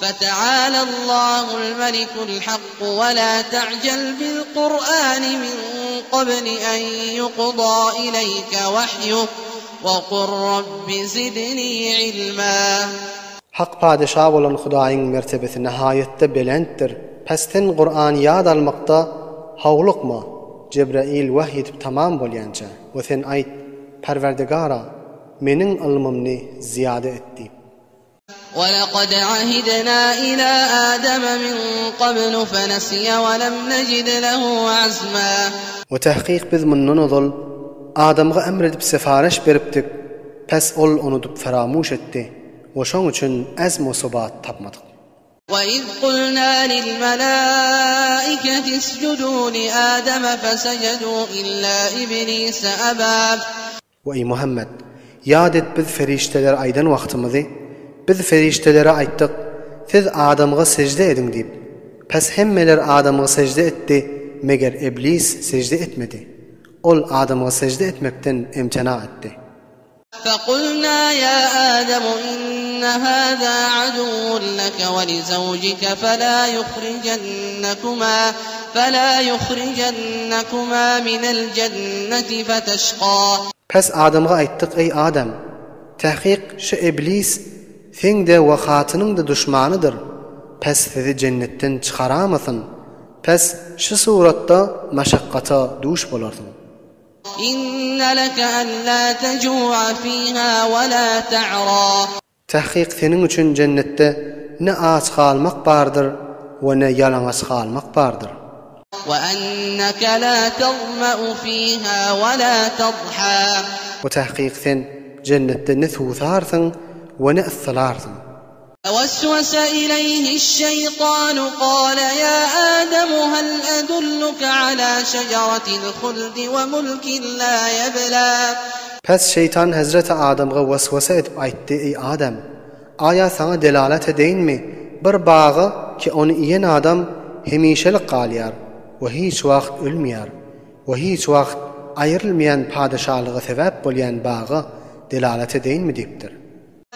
فتعالى الله الملك الحق ولا تعجل بالقرآن من قبل أن يقضى إليك وحيه وقل رب زدني علما. Haq padişah olan Hudaýyň mertebesi nihayetde belentdir. Pestin Qur'an ýad almakda hawlykma? Cebrail wahy edip tamam bolýança. O sen aýt, Perwerdigara, meniň ilmimni ziyada etdi. وَلَقَدْ عَهِدْنَا إِلَى آدَمَ مِنْ قَبْلُ فَنَسِيَ وَلَمْ نَجِدْ لَهُ عَزْمًا. وتحقيق biz mundan ozal Adamga emredip sefariş beripdik. Pes ol unutup feramuş etdi. Ve şoň üçin azm we sobat tapmadyk. وَإِذْ قُلْنَا لِلْمَلَائِكَةِ اسْجُدُوا لِآدَمَ فَسَجَدُوا إِلَّا إِبْلِيسَ أَبَى. Ve Muhammed, yad et biz ferişteler aydan wagtymyzy, biz feriştelere aýtdyk, siz Adamga secde edin diýip. Pes hemmeler Adamga secde etdi, meger iblis secde etmedi. Ol Adamga secde etmekden imtina etdi. فَقُلْنَا يَا آدَمُ إِنَّ هَذَا عَدُوٌّ لَكَ وَلِزَوْجِكَ فَلَا يُخْرِجَنَّكُمَا مِنَ الْجَنَّةِ فَتَشْقَى. Pes Adamga aýtdyk, ey Adam, tahqiq şu iblis sen de we hatynyň da düşmanydyr. Pes sizi cennetten çykaramasyn. Pes şu suratda maşakkata duş bolarsyň. إِنَّ لَكَ أَلَّا تَجُوعَ فِيهَا وَلَا تَعْرَى. Tahqiq senin üçin cennette ne aç kalmak bardyr we ne yalaňaç kalmak bardyr. وَأَنَّكَ لَا تَظْمَأُ فِيهَا وَلَا تَضْحَى. Ve tahqiq sen cennette ne susarsın we ne ıslarsın. فوسوس إليه الشيطان قال يا آدم هل أدلك على شجرة الخلد وملك لا يبلى. Pes şeytan Hazreti Adam'a vesvese edip aýtdy, ey Adam, aya sana delalet edeyinmi bir bağı ki onu iyen adam hemişelik galýar we hiç wagt ölmeýär we hiç wagt aýrylmayan padişahlygy sebäp bolýan bağı delalet edeyinmi diýipdir.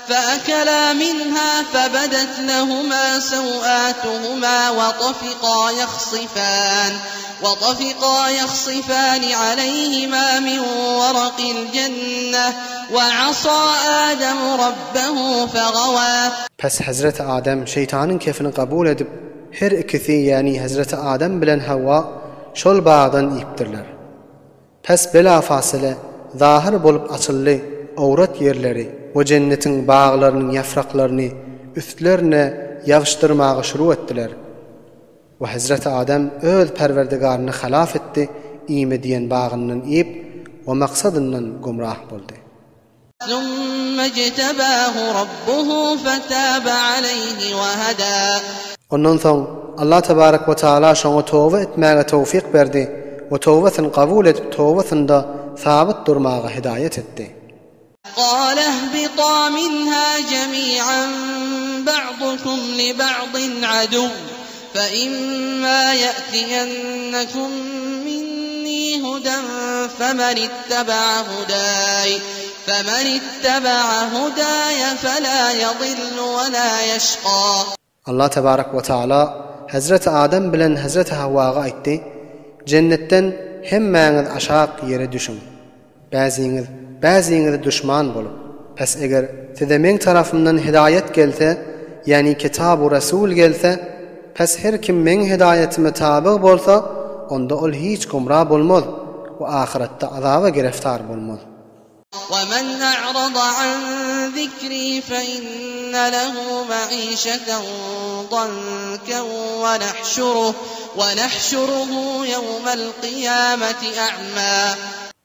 فأكلا منها فبدت لهما سوآتهما وطفقا يخصفان عليهما من ورق الجنة وعصى آدم ربه فغوى. Pes Hazreti Adem şeytanın kefini kabul edip her ikisi yani Hazreti Adem bilen Havva şol bağdan iptirler. Pes bela fasile zahir bolup açılly awrat yerleri ve cennetin bağlarının yapraklaryny üstlerine ýavyşdyrmagy şuru etdiler. Ve Hazreti Adem öz Perwerdigaryny halaf etdi, iýme diýen bağyndan ip we maksadyndan gumrah boldy. ثُمَّ اجْتَبَاهُ رَبُّهُ فَتَابَ عَلَيْهِ وَهَدَى. Ondan soň Allah tebarek ve taala şoňa tawba etmäge tawfik berdi we tawbasyny kabul edip tawbasynda sabit durmagy hidayet etdi. قال اهبطا منها جميعا بعضكم لبعض عدو فإما يأتينكم مني هدى فمن اتبع هداي فلا يضل ولا يشقى. Allah tebarek ve taala Hazreti Adem bilen Hazreti Havvaga aýtdy, cennetten hemmäňiz aşak yere düşün. Bäziňiz düşman bolup, pes eger size men tarafymdan hidayet gelse, yani kitab-ı Rasul gelse, pes her kim men hidayetime tabi bolsa, onda ol hiç gumrah bolmaz we ahiretde azaba gireftar bolmaz. وَمَنْ أَعْرَضَ عَنْ ذِكْرِي فَإِنَّ لَهُ مَعِيشَةً ضَنكًا وَنَحْشُرُهُ يَوْمَ الْقِيَامَةِ أَعْمَى.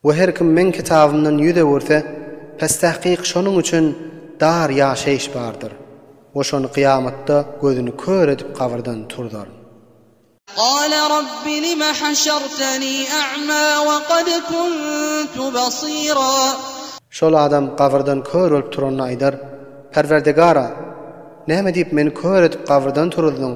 Ve her kim men kitabımdan yüze vursa, pes tahqiq şonuň üçin dar ýaşaýyş bardyr. O şonu kıyamatda gözünü kör edip kabirden turdur. قال رب لم حشرتني أعمى وقد كنت بصيرا. Şol adam kabirden kör olup turanyny aýdar, Perwerdigara, näme diýip meni kör edip kabirden turuldyň?